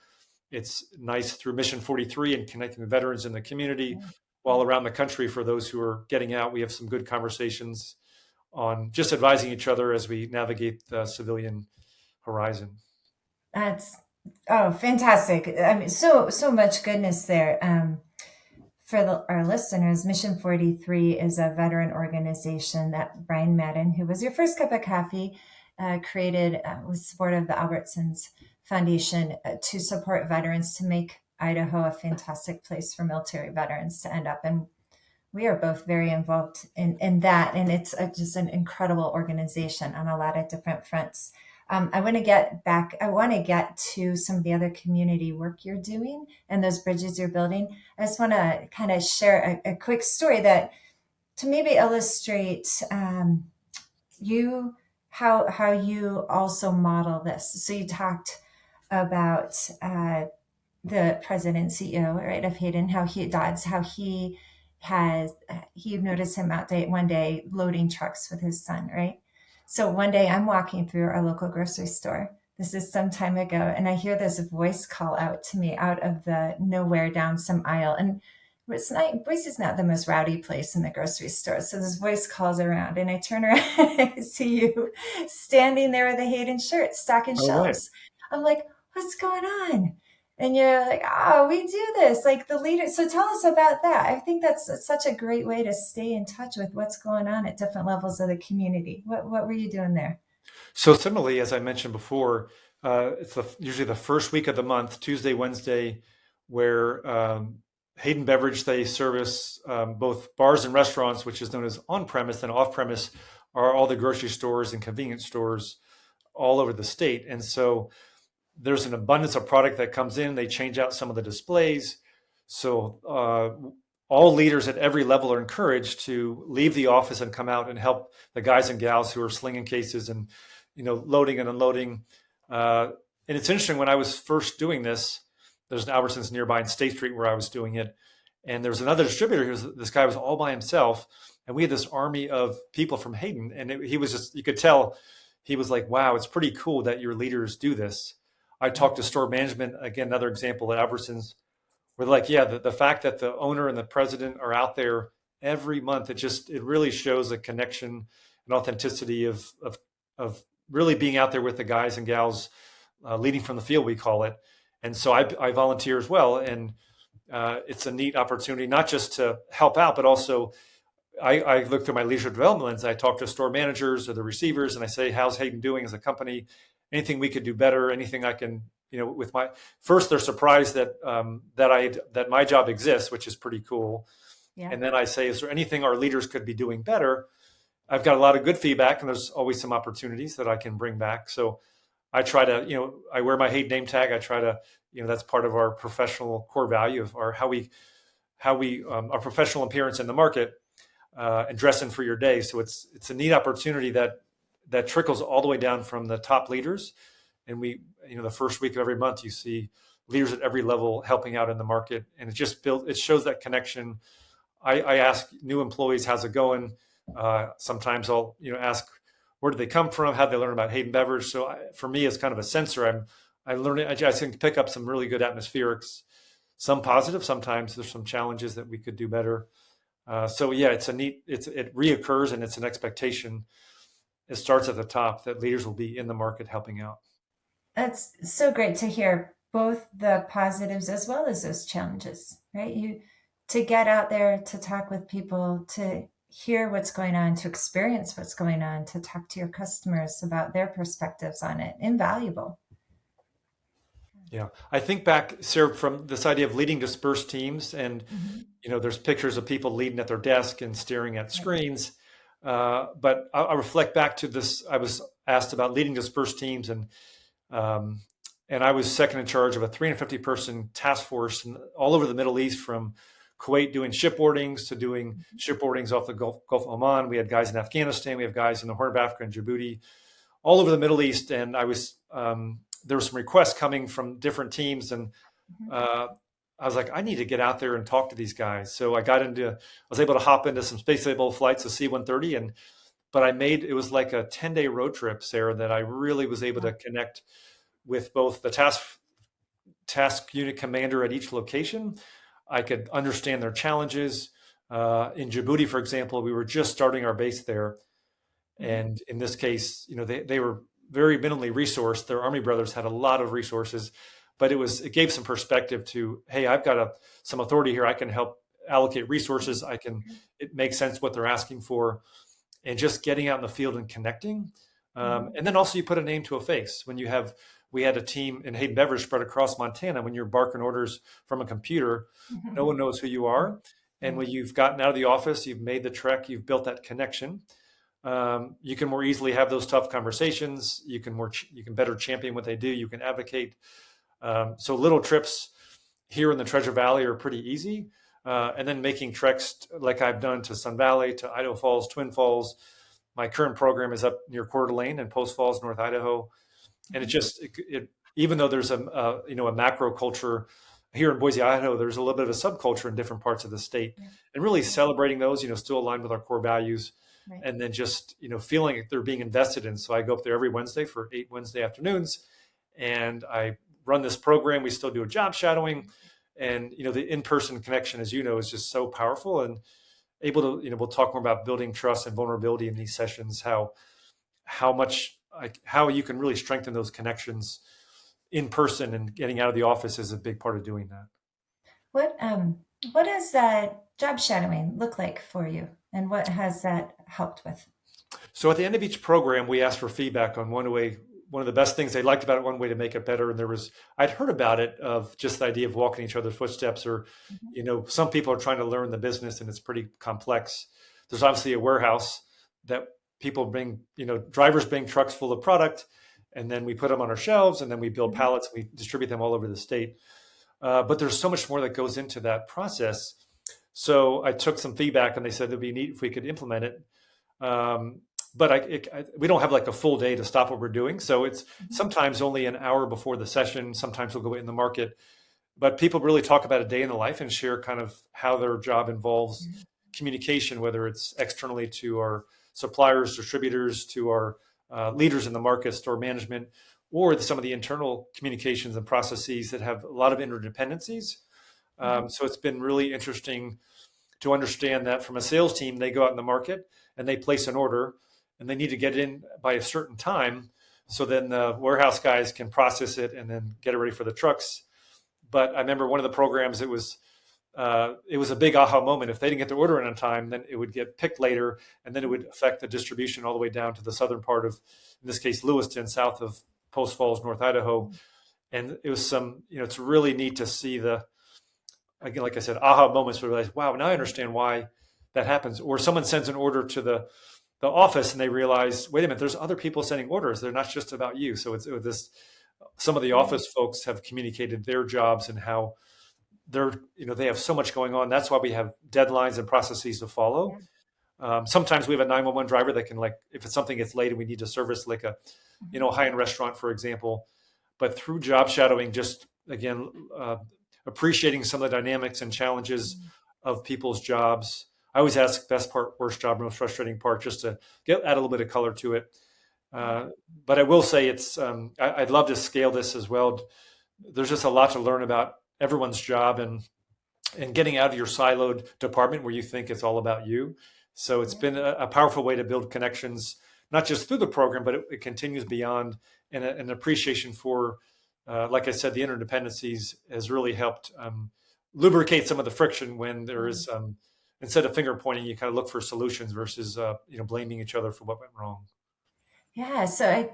it's nice through Mission 43 and connecting with veterans in the community while around the country. For those who are getting out, we have some good conversations on just advising each other as we navigate the civilian horizon. That's fantastic. I mean, so much goodness there. For our listeners, Mission 43 is a veteran organization that Brian Madden, who was your first cup of coffee, created with support of the Albertsons Foundation to support veterans, to make Idaho a fantastic place for military veterans to end up. And we are both very involved in that. And it's just an incredible organization on a lot of different fronts. I want to get to some of the other community work you're doing and those bridges you're building. I just want to kind of share a quick story that to maybe illustrate how you also model this. So you talked about the president and CEO, right, of Hayden, how he noticed him out one day loading trucks with his son, right? So one day I'm walking through our local grocery store. This is some time ago, and I hear this voice call out to me out of the nowhere down some aisle. And Boise is not the most rowdy place in the grocery store. So this voice calls around, and I turn around and I see you standing there with a Hayden shirt, stocking shelves. Right. I'm like, what's going on? And you're like, oh, we do this, like the leader. So tell us about that. I think that's such a great way to stay in touch with what's going on at different levels of the community. What were you doing there? So similarly, as I mentioned before, it's usually the first week of the month, Tuesday, Wednesday, where Hayden Beverage, they service both bars and restaurants, which is known as on-premise, and off-premise are all the grocery stores and convenience stores all over the state. And so there's an abundance of product that comes in. They change out some of the displays. So all leaders at every level are encouraged to leave the office and come out and help the guys and gals who are slinging cases and loading and unloading. And it's interesting, when I was first doing this, there's an Albertsons nearby in State Street where I was doing it. And there was another distributor this guy was all by himself. And we had this army of people from Hayden. And he was just, you could tell, he was like, wow, it's pretty cool that your leaders do this. I talked to store management, again, another example at Albertsons, where they're like, yeah, the fact that the owner and the president are out there every month, it really shows a connection and authenticity of really being out there with the guys and gals, leading from the field, we call it. And so I volunteer as well. And it's a neat opportunity, not just to help out, but also I look through my leadership development lens. I talk to store managers or the receivers, and I say, how's Hayden doing as a company? Anything we could do better? Anything I can, with my first, they're surprised that my job exists, which is pretty cool. Yeah. And then I say, is there anything our leaders could be doing better? I've got a lot of good feedback, and there's always some opportunities that I can bring back. So I try to, I wear my Hayden name tag. I try to, that's part of our professional core value of our our professional appearance in the market, and dressing for your day. So it's a neat opportunity that trickles all the way down from the top leaders. And we, the first week of every month, you see leaders at every level helping out in the market. And it shows that connection. I ask new employees, how's it going? Sometimes I'll, ask, where did they come from? How did they learn about Hayden Beverage? So for me, it's kind of a sensor. I can pick up some really good atmospherics, some positive. Sometimes there's some challenges that we could do better. So yeah, it reoccurs, and it's an expectation. It starts at the top that leaders will be in the market helping out. That's so great to hear, both the positives as well as those challenges, right? To get out there, to talk with people, to hear what's going on, to experience what's going on, to talk to your customers about their perspectives on it. Invaluable. Yeah. I think back, Sarah, from this idea of leading dispersed teams, and, there's pictures of people leading at their desk and staring at screens. But I reflect back to this. I was asked about leading dispersed teams, and I was second in charge of a 350-person task force all over the Middle East, from Kuwait doing shipboardings to doing shipboardings off the Gulf of Oman. We had guys in Afghanistan. We have guys in the Horn of Africa and Djibouti, all over the Middle East. And I was there were some requests coming from different teams, and I was like, I need to get out there and talk to these guys. So I was able to hop into some space-able flights, a C-130, and but it was like a 10-day road trip, Sarah, that I really was able to connect with both the task unit commander at each location. I could understand their challenges. In Djibouti, for example, we were just starting our base there. And in this case, they were very minimally resourced. Their Army brothers had a lot of resources, but it gave some perspective to, hey, I've got some authority here. I can help allocate resources. It makes sense what they're asking for, and just getting out in the field and connecting. And then also you put a name to a face. We had a team in Hayden Beverage spread across Montana. When you're barking orders from a computer, no one knows who you are. And when you've gotten out of the office, you've made the trek, you've built that connection. You can more easily have those tough conversations. You can better champion what they do. You can advocate. So little trips here in the Treasure Valley are pretty easy. And then making treks like I've done to Sun Valley, to Idaho Falls, Twin Falls. My current program is up near Coeur d'Alene in Post Falls, North Idaho. And even though there's a macro culture here in Boise, Idaho, there's a little bit of a subculture in different parts of the state, and really celebrating those, still aligned with our core values. Right. And then just, feeling like they're being invested in. So I go up there every Wednesday for 8 Wednesday afternoons, and I run this program. We still do a job shadowing, and, the in-person connection, as is just so powerful, and able to, we'll talk more about building trust and vulnerability in these sessions, how you can really strengthen those connections in person, and getting out of the office is a big part of doing that. What does that job shadowing look like for you, and what has that helped with? So at the end of each program, we asked for feedback on one of the best things they liked about it, one way to make it better. And I'd heard about it, of just the idea of walking each other's footsteps, or, some people are trying to learn the business and it's pretty complex. There's obviously a warehouse that people bring, drivers bring trucks full of product, and then we put them on our shelves, and then we build pallets, and we distribute them all over the state. But there's so much more that goes into that process. So I took some feedback, and they said it'd be neat if we could implement it. But we don't have like a full day to stop what we're doing. So it's sometimes only an hour before the session. Sometimes we'll go in the market. But people really talk about a day in the life and share kind of how their job involves communication, whether it's externally to our suppliers, distributors, to our leaders in the market, store management, or some of the internal communications and processes that have a lot of interdependencies. So it's been really interesting to understand that from a sales team, they go out in the market and they place an order, and they need to get it in by a certain time. So then the warehouse guys can process it and then get it ready for the trucks. But I remember one of the programs, it was a big aha moment. If they didn't get their order in on time, then it would get picked later, and then it would affect the distribution all the way down to the southern part of, in this case, Lewiston, south of Post Falls, North Idaho. And it was it's really neat to see again, like I said, aha moments where we realize, wow, now I understand why that happens. Or someone sends an order to the office, and they realize, wait a minute, there's other people sending orders. They're not just about you. So some of the office folks have communicated their jobs and how they have so much going on. That's why we have deadlines and processes to follow. Sometimes we have a 911 driver that can, if it's something gets late and we need to service like a, high-end restaurant, for example. But through job shadowing, just again, appreciating some of the dynamics and challenges of people's jobs. I always ask best part, worst job, most frustrating part, just to add a little bit of color to it. But I will say I'd love to scale this as well. There's just a lot to learn about everyone's job, and getting out of your siloed department where you think it's all about you. So it's been a powerful way to build connections, not just through the program, but it continues beyond, and an appreciation for, like I said, the interdependencies has really helped lubricate some of the friction when there is, instead of finger pointing, you kind of look for solutions versus, blaming each other for what went wrong. Yeah. So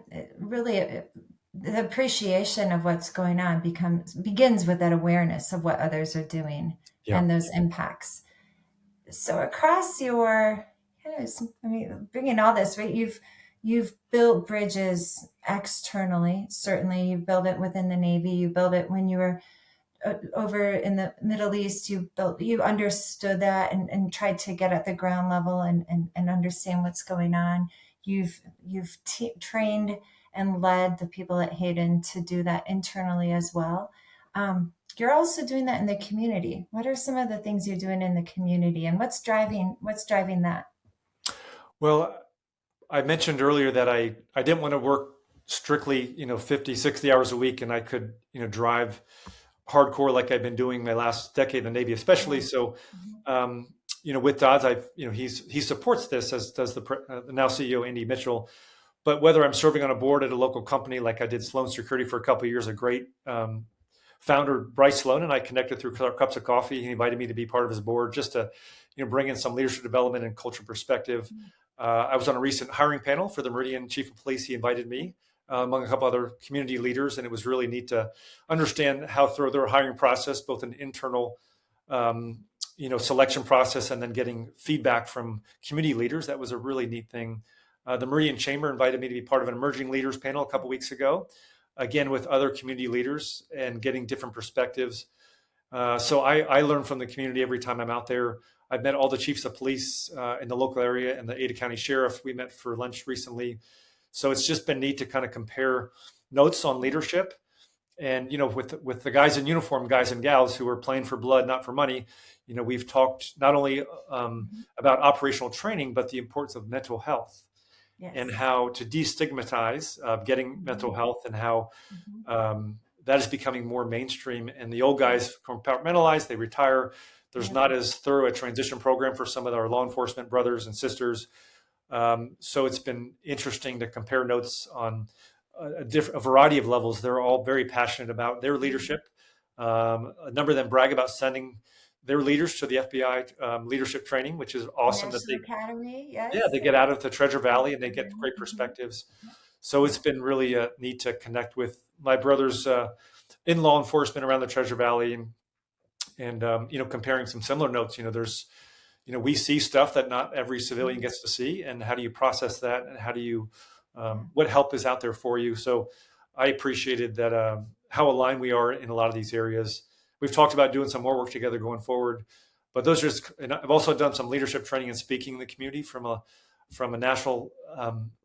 the appreciation of what's going on begins with that awareness of what others are doing and those impacts. So across your, bringing all this, right? You've built bridges externally. Certainly, you built it within the Navy. You built it when you were over in the Middle East. You understood that and tried to get at the ground level and understand what's going on. You've trained and led the people at Hayden to do that internally as well. You're also doing that in the community. What are some of the things you're doing in the community, and what's driving that? Well, I mentioned earlier that I didn't want to work strictly, 50, 60 hours a week, and I could, drive hardcore like I've been doing my last decade in the Navy, especially. Yeah. So, Mhm. um, with Dodds, he supports this, as does the now CEO Andy Mitchell. But whether I'm serving on a board at a local company, like I did Sloan Security for a couple of years, a great founder, Bryce Sloan, and I connected through cups of coffee. He invited me to be part of his board just to, bring in some leadership development and culture perspective. I was on a recent hiring panel for the Meridian Chief of Police. He invited me, among a couple other community leaders, and it was really neat to understand how through their hiring process, both an internal, selection process, and then getting feedback from community leaders. That was a really neat thing. The Meridian Chamber invited me to be part of an emerging leaders panel a couple weeks ago, again with other community leaders and getting different perspectives. So I learn from the community every time I'm out there. I've met all the chiefs of police in the local area and the Ada County Sheriff. We met for lunch recently. So it's just been neat to kind of compare notes on leadership. And, with the guys in uniform, guys and gals who are playing for blood, not for money, we've talked not only about operational training, but the importance of mental health and Yes. how to destigmatize getting mental Mhm. health, and how Mhm. that is becoming more mainstream. And the old guys compartmentalize, they retire. There's Yeah. not as thorough a transition program for some of our law enforcement brothers and sisters. So it's been interesting to compare notes on a variety of levels. They're all very passionate about their Mhm. leadership. A number of them brag about sending their leaders to the FBI leadership training, which is awesome that National Academy, they yes. get out of the Treasure Valley and they get Academy. great Mhm. perspectives. Yeah. So Yeah. it's been really neat to connect with my brothers in law enforcement around the Treasure Valley, and comparing some similar notes. There's we see stuff that not every civilian Mhm. gets to see, and how do you process that, and how do you Yeah. what help is out there for you. So I appreciated that, how aligned we are in a lot of these areas. We've talked about doing some more work together going forward, but those are just, and I've also done some leadership training and speaking in the community from a national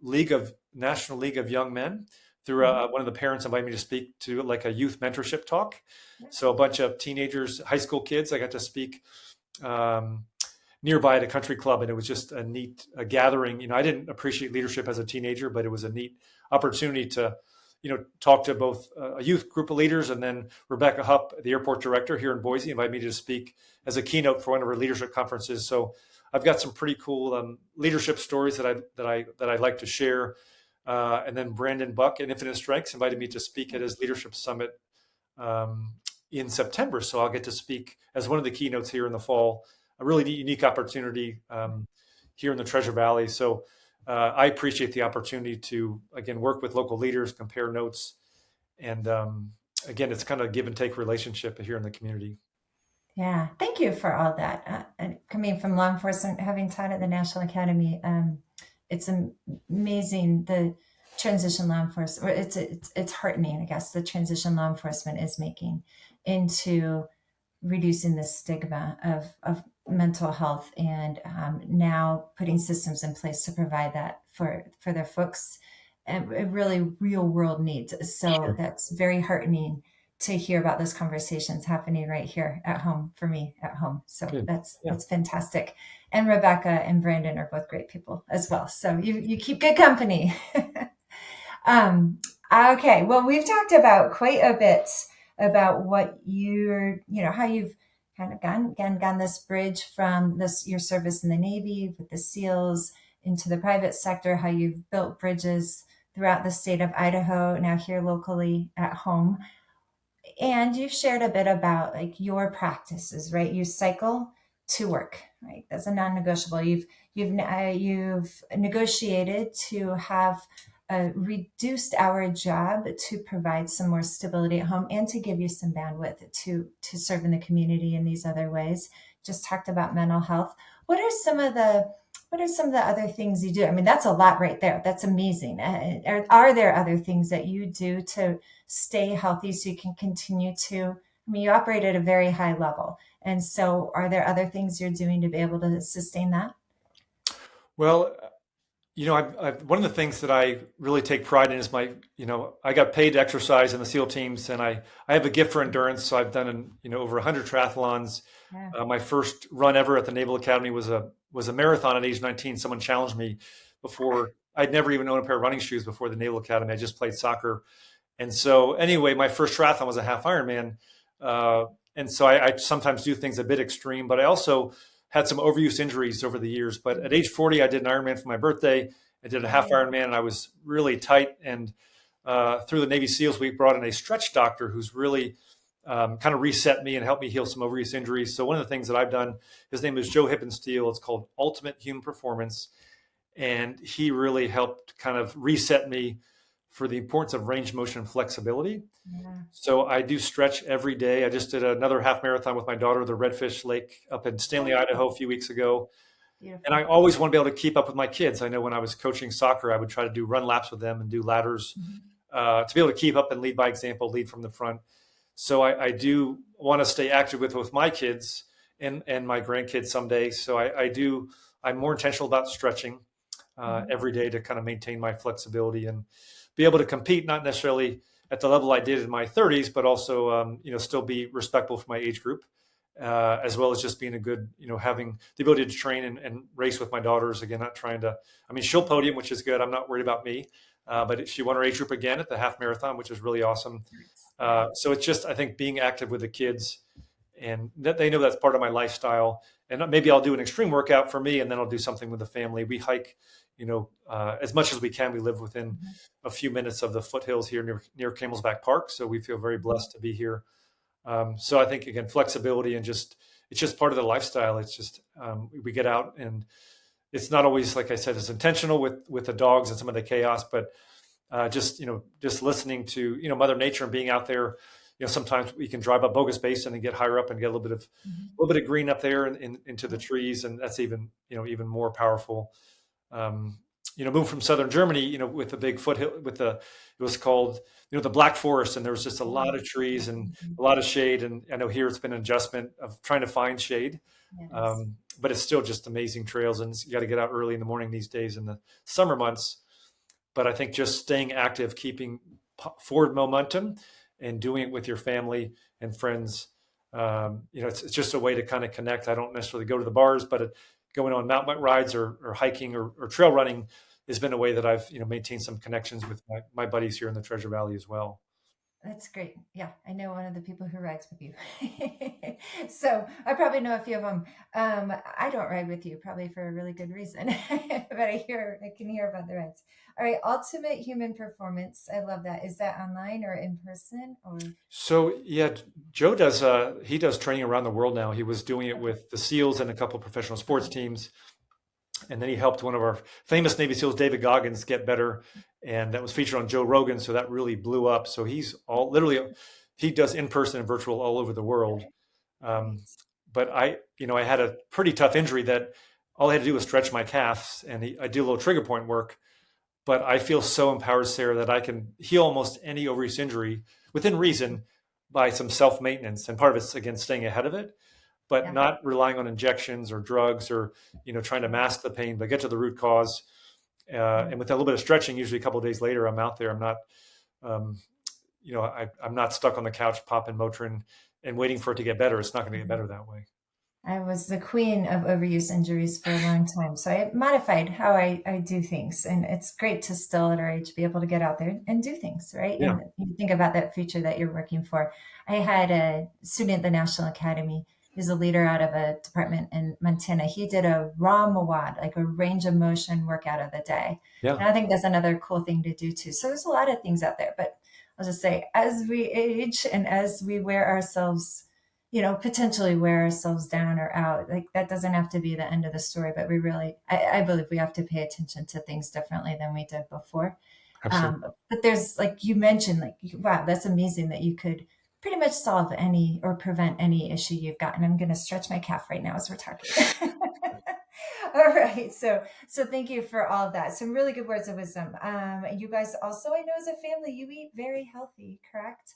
league of young men, through Mhm. one of the parents invited me to speak to, like, a youth mentorship talk. Yeah. So a bunch of teenagers, high school kids, I got to speak um, nearby at a country club, and it was just a neat gathering. I didn't appreciate leadership as a teenager, but it was a neat opportunity to, talk to both a youth group of leaders, and then Rebecca Hupp, the airport director here in Boise, invited me to speak as a keynote for one of her leadership conferences. So I've got some pretty cool leadership stories that I like to share. And then Brandon Buck at Infinite Strengths invited me to speak at his leadership summit um, in September. So I'll get to speak as one of the keynotes here in the fall. A really unique opportunity here in the Treasure Valley. So I appreciate the opportunity to, again, work with local leaders, compare notes, and again, it's kind of a give and take relationship here in the community. Yeah. Thank you for all that. And coming from law enforcement, having taught at the National Academy, it's amazing the transition law enforcement. It's heartening, I guess, the transition law enforcement is making into reducing the stigma of mental health, and now putting systems in place to provide that for their folks, and really real world needs. So Sure. that's very heartening to hear about those conversations happening right here at home for me at home. So Good. Yeah. that's fantastic. And Rebecca and Brandon are both great people as well. So you keep good company. Um, okay. Well, we've talked about quite a bit about what how you've kind of gone this bridge from your service in the Navy with the SEALs into the private sector, how you've built bridges throughout the state of Idaho, now here locally at home. And you've shared a bit about like your practices, right? You cycle to work, right? That's a non-negotiable. You've negotiated to have a reduced hour job to provide some more stability at home and to give you some bandwidth to serve in the community in these other ways. Just talked about mental health. What are some of the other things you do? I mean, that's a lot right there. That's amazing. Are there other things that you do to stay healthy so you can continue to? I mean, you operate at a very high level. And so, are there other things you're doing to be able to sustain that? Well, one of the things that I really take pride in is I got paid to exercise in the SEAL teams, and I have a gift for endurance. So I've done, over 100 triathlons. Yeah. My first run ever at the Naval Academy was a marathon at age 19. Someone challenged me before I'd never even owned a pair of running shoes before the Naval Academy. I just played soccer. And so anyway, my first triathlon was a half Ironman. Uh, and so I sometimes do things a bit extreme, but I also had some overuse injuries over the years. But at age 40, I did an Ironman for my birthday. I did a half Right. Ironman and I was really tight. And through the Navy SEALs, we brought in a stretch doctor who's really kind of reset me and helped me heal some overuse injuries. So one of the things that I've done, his name is Joe Hippensteel. It's called Ultimate Human Performance. And he really helped kind of reset me for the importance of range motion and flexibility. Yeah. So I do stretch every day. I just did another half marathon with my daughter, the Redfish Lake up in Stanley, Oh, Idaho a few weeks ago. And I beautiful. always want to be able to keep up with my kids. I know when I was coaching soccer, I would try to do run laps with them and do ladders Mhm. to be able to keep up and lead by example, lead from the front. So I do want to stay active with my kids and my grandkids someday. So I'm more intentional about stretching Mhm. every day to kind of maintain my flexibility and be able to compete, not necessarily at the level I did in my 30s, but also, still be respectful for my age group, as well as just being a good, having the ability to train and race with my daughters. Again, not trying to, I mean, she'll podium, which is good. I'm not worried about me. But she won her age group again at the half marathon, which is really awesome. Nice. Yeah. So it's just, I think, being active with the kids and that they know that's part of my lifestyle. And maybe I'll do an extreme workout for me, and then I'll do something with the family. We hike, as much as we can. We live within Mhm. a few minutes of the foothills here near Camelback Park, so we feel very Mhm. blessed to be here. So I think again, flexibility and it's just part of the lifestyle. It's just we get out, and it's not always, like I said, it's intentional with the dogs and some of the chaos, but just listening to Mother Nature and being out there. Sometimes we can drive up Bogus Basin and get higher up and get Mhm. a little bit of green up there into the Right. trees, and that's even more powerful. Moved from southern Germany, with the big foothill, it was called, the Black Forest, and there was just a lot Oh, of trees and mhm. a lot of shade. And I know here it's been an adjustment of trying to find shade, Yes. but it's still just amazing trails, and you got to get out early in the morning these days in the summer months. But I think just staying active, keeping forward momentum, and doing it with your family and friends. It's just a way to kind of connect. I don't necessarily go to the bars, but going on mountain bike rides or hiking or trail running has been a way that I've maintained some connections with my buddies here in the Treasure Valley as well. That's great. Yeah, I know one of the people who rides with you. So I probably know a few of them. I don't ride with you, probably for a really good reason, but I can hear about the rides. All right, Ultimate Human Performance. I love that. Is that online or in person or? So yeah, Joe he does training around the world now. He was doing it Okay. with the SEALs and a couple of professional sports Uh-huh. teams. And then he helped one of our famous Navy SEALs, David Goggins, get better, and that was featured on Joe Rogan. So that really blew up. So he's all literally he does in person and virtual all over the world. Okay, Um, great. but I had a pretty tough injury that all I had to do was stretch my calves, and I did a little trigger point work. But I feel so empowered, Sarah, that I can heal almost any overuse injury within reason by some self maintenance. And part of it's again staying ahead of it, but Yeah. not relying on injections or drugs or trying to Right. mask the pain, but get to the root cause. Yeah. And with a little bit of stretching, usually a couple of days later, I'm out there. I'm not, um, I'm not stuck on the couch popping Motrin and waiting for it to get better. It's not going to get Mhm. better that way. I was the queen of overuse injuries for a long time. So I modified how I do things. And it's great to still at our age be able to get out there and do things, right? Yeah, And you think about that future that you're working for. I had a student at the National Academy who's a leader out of a department in Montana. He did a raw mawad, like a range of motion workout of the day. yeah, And I think that's another cool thing to do too. So there's a lot of things out there. But I'll just say, as we age and as we wear ourselves potentially wear ourselves down or out. Like that doesn't have to be the end of the story, but I believe we have to pay attention to things differently than we did before. absolutely. But there's like you mentioned, like, wow, that's amazing that you could pretty much solve any or prevent any issue you've got. And I'm going to stretch my calf right now as we're talking. All right. So thank you for all of that. Some really good words of wisdom. You guys also, I know as a family, you eat very healthy, correct?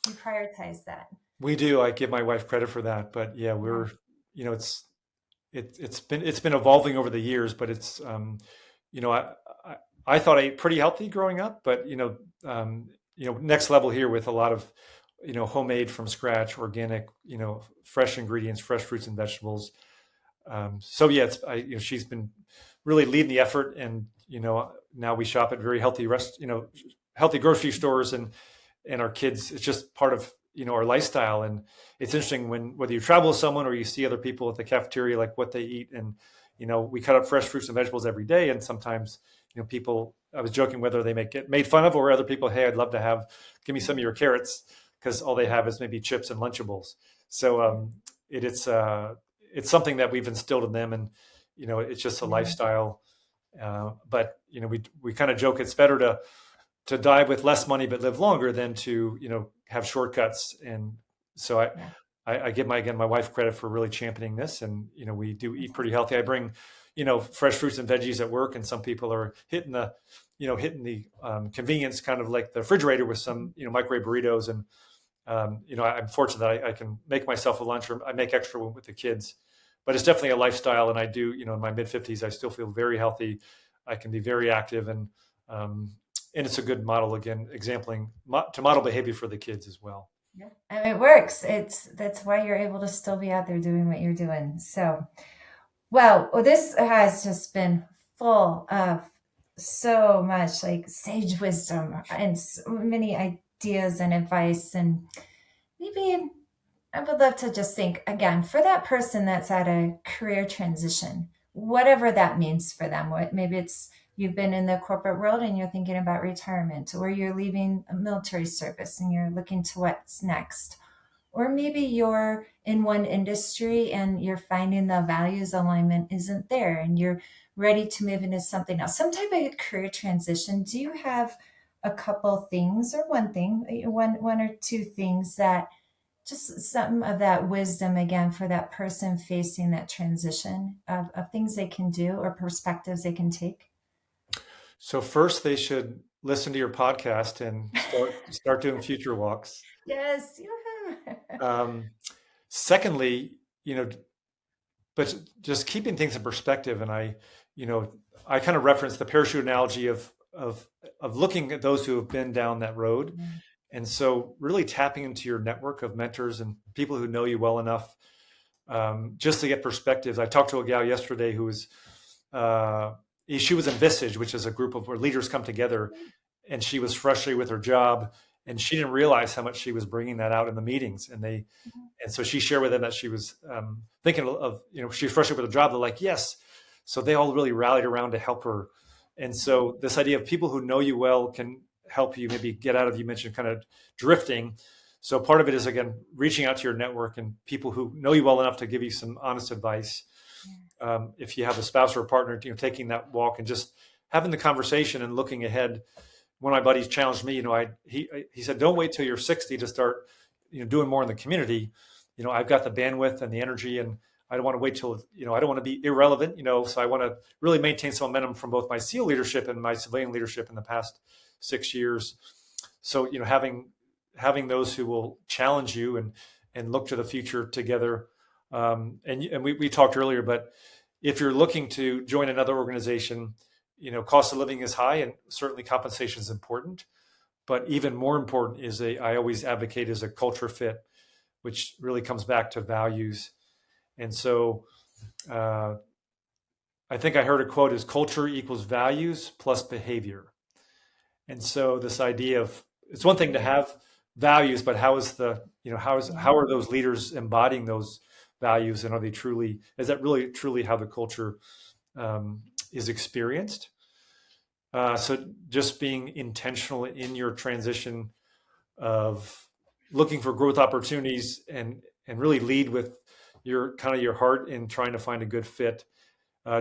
You prioritize that. We do. I give my wife credit for that, but yeah, Yeah. you know, it's it's been evolving over the years, but it's you know I I thought I ate pretty healthy growing up, but next level here with a lot of homemade from scratch, organic, fresh ingredients, fresh fruits and vegetables. So yeah, she's been really leading the effort, and now we shop at very healthy healthy grocery stores, and our kids, it's just part of, our lifestyle. And it's interesting whether you travel with someone or you see other people at the cafeteria, like what they eat. And, we cut up fresh fruits and vegetables every day. And sometimes, people, I was joking whether they get made fun of, or other people, hey, I'd love to give me some of your carrots, because all they have is maybe chips and Lunchables. So it's something that we've instilled in them, and it's just a lifestyle. But we kind of joke it's better to die with less money but live longer than to have shortcuts. And so I give my wife credit for really championing this, and we do eat pretty healthy. I bring fresh fruits and veggies at work, and some people are hitting the convenience, kind of like the refrigerator, with some microwave burritos. And I'm fortunate that I can make myself a lunch, or I make extra with the kids. But it's definitely a lifestyle, and I do, in my mid-50s, I still feel very healthy. I can be very active, and it's a good model, again, to model behavior for the kids as well. Yeah, and it works. That's why you're able to still be out there doing what you're doing. So, well, this has just been full of so much like sage wisdom and so many ideas and advice. And maybe I would love to just think again, for that person that's at a career transition, whatever that means for them. Maybe it's you've been in the corporate world and you're thinking about retirement, or you're leaving a military service and you're looking to what's next. Or maybe you're in one industry and you're finding the values alignment isn't there and you're ready to move into something else, some type of career transition. Do you have a couple things, or one thing, one or two things, that just some of that wisdom again for that person facing that transition, of things they can do or perspectives they can take? So first, they should listen to your podcast and start doing future walks. Yes. Secondly, but just keeping things in perspective. And I kind of reference the parachute analogy of looking at those who have been down that road. Mm-hmm. And so really tapping into your network of mentors and people who know you well enough, just to get perspectives. I talked to a gal yesterday who was, she was in Visage, which is a group of where leaders come together, and she was frustrated with her job, and she didn't realize how much she was bringing that out in the meetings. And so she shared with them that she was thinking of, she was frustrated with her job. They're like, yes. So they all really rallied around to help her. And so this idea of people who know you well can help you maybe get out of, you mentioned kind of drifting. So part of it is, again, reaching out to your network and people who know you well enough to give you some honest advice. If you have a spouse or a partner, taking that walk and just having the conversation and looking ahead. One of my buddies challenged me, he said, don't wait till you're 60 to start, doing more in the community. I've got the bandwidth and the energy, and I don't want to wait till, I don't want to be irrelevant, so I want to really maintain some momentum from both my SEAL leadership and my civilian leadership in the past 6 years. So, having those who will challenge you and look to the future together. And we talked earlier, but if you're looking to join another organization, cost of living is high, and certainly compensation is important. But even more important is I always advocate is a culture fit, which really comes back to values. And so I think I heard a quote is culture equals values plus behavior. And so this idea of, it's one thing to have values, but how are those leaders embodying those values, and is that really truly how the culture is experienced? So just being intentional in your transition of looking for growth opportunities, and really lead with your heart in trying to find a good fit.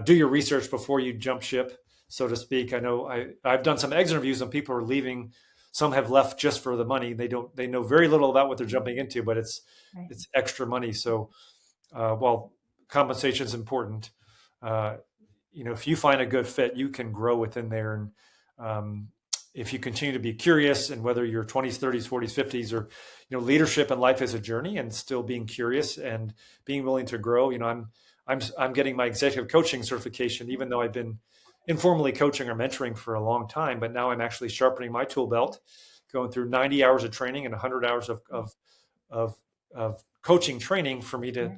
Do your research before you jump ship, so to speak. I know I've done some exit interviews and people are leaving. Some have left just for the money. They know very little about what they're jumping into, but it's extra money. So while compensation is important, if you find a good fit, you can grow within there. And if you continue to be curious, and whether you're 20s, 30s, 40s, 50s, or leadership in life is a journey, and still being curious and being willing to grow. I'm getting my executive coaching certification, even though I've been informally coaching or mentoring for a long time, but now I'm actually sharpening my tool belt, going through 90 hours of training and 100 hours of coaching training for me to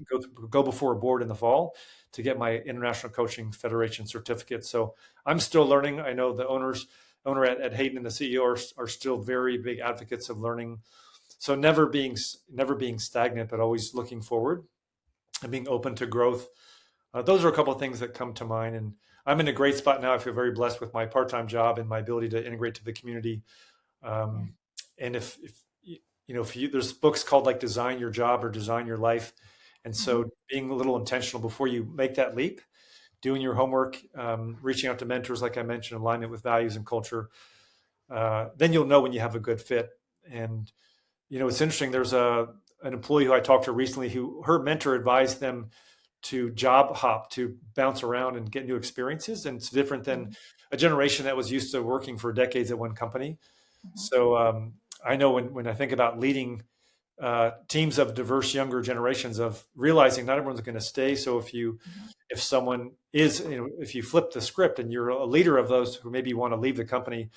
go before a board in the fall to get my International Coaching Federation certificate. So I'm still learning. I know the owner at Hayden and the CEO are still very big advocates of learning. So never being stagnant, but always looking forward and being open to growth. Those are a couple of things that come to mind. And I'm in a great spot now. I feel very blessed with my part-time job and my ability to integrate to the community. Yeah. And if there's books called like Design Your Job or Design Your Life. And so being a little intentional before you make that leap, doing your homework, reaching out to mentors, like I mentioned, alignment with values and culture, then you'll know when you have a good fit. And, it's interesting. There's an employee who I talked to recently who her mentor advised them to job hop, to bounce around and get new experiences. And it's different than a generation that was used to working for decades at one company. So I know when I think about leading teams of diverse younger generations, of realizing not everyone's going to stay. So if someone is, if you flip the script and you're a leader of those who maybe want to leave the company,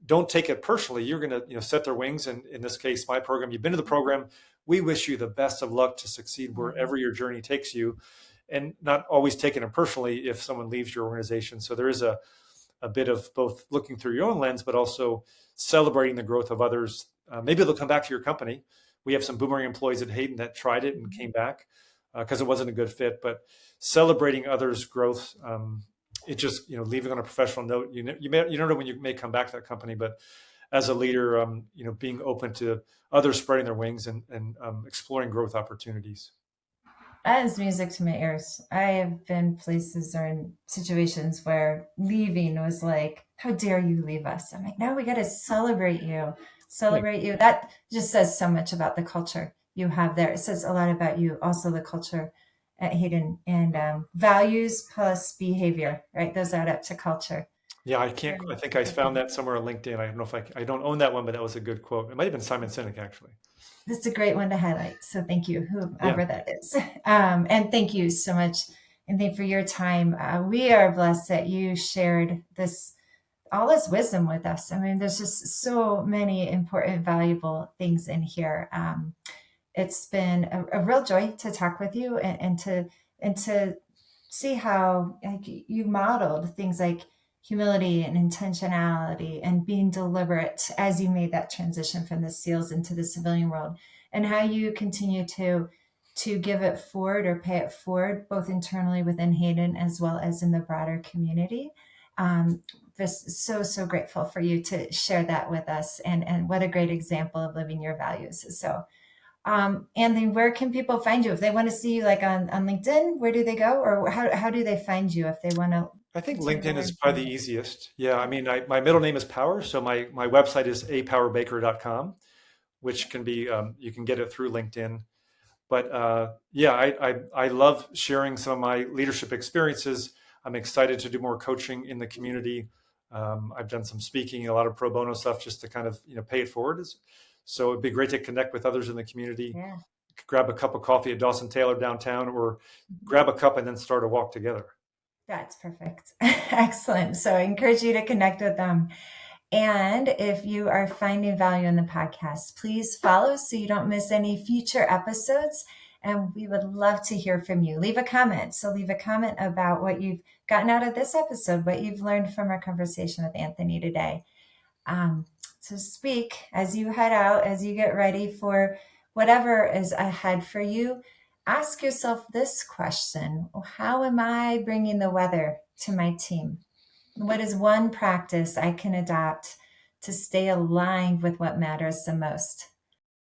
don't take it personally. You're going to, set their wings. And in this case, my program, you've been to the program. We wish you the best of luck to succeed wherever your journey takes you, and not always taking it personally if someone leaves your organization. So there is a bit of both looking through your own lens, but also celebrating the growth of others. Maybe they'll come back to your company. We have some boomerang employees at Hayden that tried it and came back because it wasn't a good fit. But celebrating others' growth, it just leaving on a professional note. You don't know when you may come back to that company, but as a leader, being open to others spreading their wings and exploring growth opportunities. That is music to my ears. I have been places or in situations where leaving was like, how dare you leave us? I'm like, no, we got to celebrate you. Celebrate you. That just says so much about the culture you have there. It says a lot about you, also the culture at Hayden, and values plus behavior, right? Those add up to culture. Yeah, I think I found that somewhere on LinkedIn. I don't know if I don't own that one, but that was a good quote. It might have been Simon Sinek, actually. That's a great one to highlight. So thank you, whoever Yeah. that is. And thank you so much, Anthony, for your time. We are blessed that you shared all this wisdom with us. I mean, there's just so many important, valuable things in here. It's been a real joy to talk with you and to see how you modeled things like humility and intentionality and being deliberate as you made that transition from the SEALs into the civilian world, and how you continue to give it forward or pay it forward, both internally within Hayden as well as in the broader community. Just so grateful for you to share that with us, and what a great example of living your values. So Anthony, where can people find you if they want to see you, like on LinkedIn? Where do they go, or how do they find you if they want to? I think LinkedIn is probably the easiest. Yeah, I mean, my middle name is Power, so my website is apowerbaker.com, which can be you can get it through LinkedIn. But yeah, I love sharing some of my leadership experiences. I'm excited to do more coaching in the community. I've done some speaking, a lot of pro bono stuff, just to kind of pay it forward. So it'd be great to connect with others in the community. Yeah. Grab a cup of coffee at Dawson Taylor downtown, or grab a cup and then start a walk together. That's perfect. Excellent. So I encourage you to connect with them. And if you are finding value in the podcast, please follow so you don't miss any future episodes. And we would love to hear from you. Leave a comment. So leave a comment about what you've gotten out of this episode, what you've learned from our conversation with Anthony today. So speak as you head out, as you get ready for whatever is ahead for you. Ask yourself this question: how am I bringing the weather to my team? What is one practice I can adopt to stay aligned with what matters the most?